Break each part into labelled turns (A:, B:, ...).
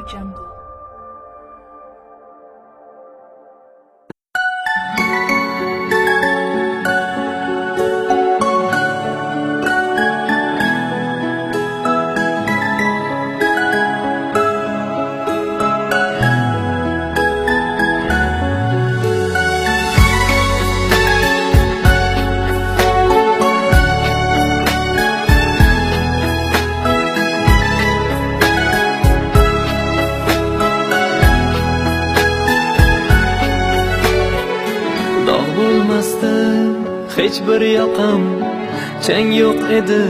A: Jungle.
B: Dog' bo'lmasdi hech bir yoqam, chang yo'q edi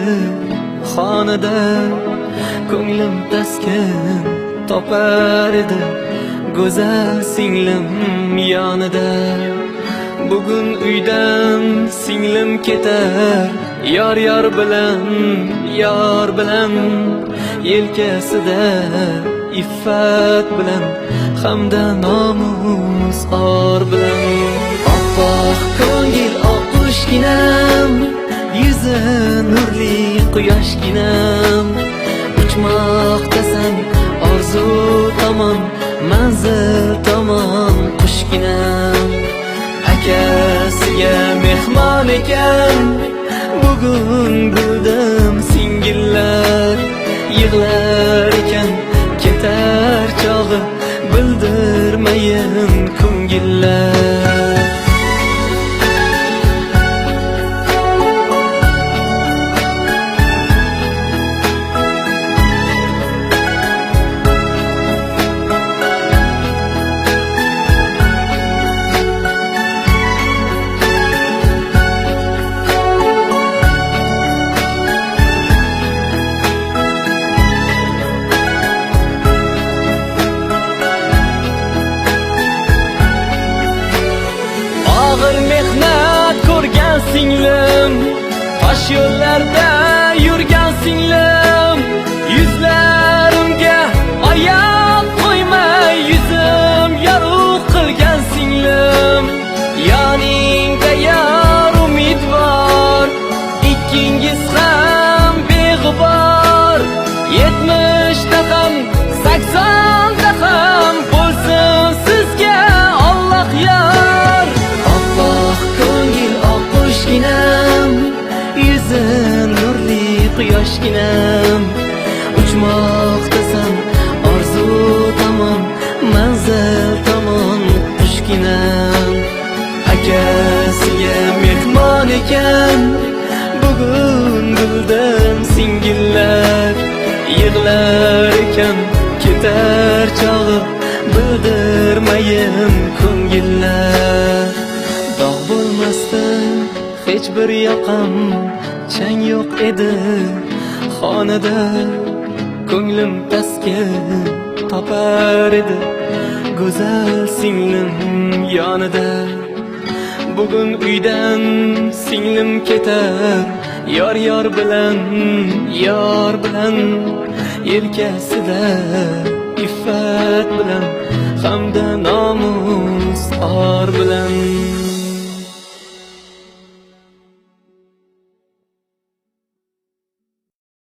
B: xonada. Ko'nglim taskin topar edi go'zal singlim yonida. Bugun uydan singlim ketar, yor bilan yelkasida iffat bilan hamda nomus or bilan. Oppoq ko'ngil oqqushginam, yuzi nurli quyoshginam. Uchmoqdasan orzu tomon, manzil tomon qushginam. Akasiga mehmon ekan, bugun bildim singillar. Yig'lar ekan ketar chog'i, bildirmayin ko'ngillar. Og'ir mehnat ko'rgan singlim, tosh yo'llarda yurgan singlim. Yuzlarimga oyoq qo'ymay, yuzim yorug' qilgan singlim. Yoningda yor umidvor, ikkingiz ham beg'ubor. 70da ham 80da ham bo'lsin sizga Alloh yor. Qushginam, yuzi nurli quyoshginam. Uchmoqdasan orzu tomon, manzil tomon qushginam. Akasiga mehmon ekan, bugun bildim singillar. Yig'lar ekan ketar chog'i, bildirmayin ko'ngillar. Dog' bo'lmasdan hech bir yoqam, chang yo'q edi xonada. Ko'nglim taskin topar edi go'zal singlim yonida. Bugun uydan singlim ketar, yor bilan yelkasida iffat bilan hamda nomus or bilan.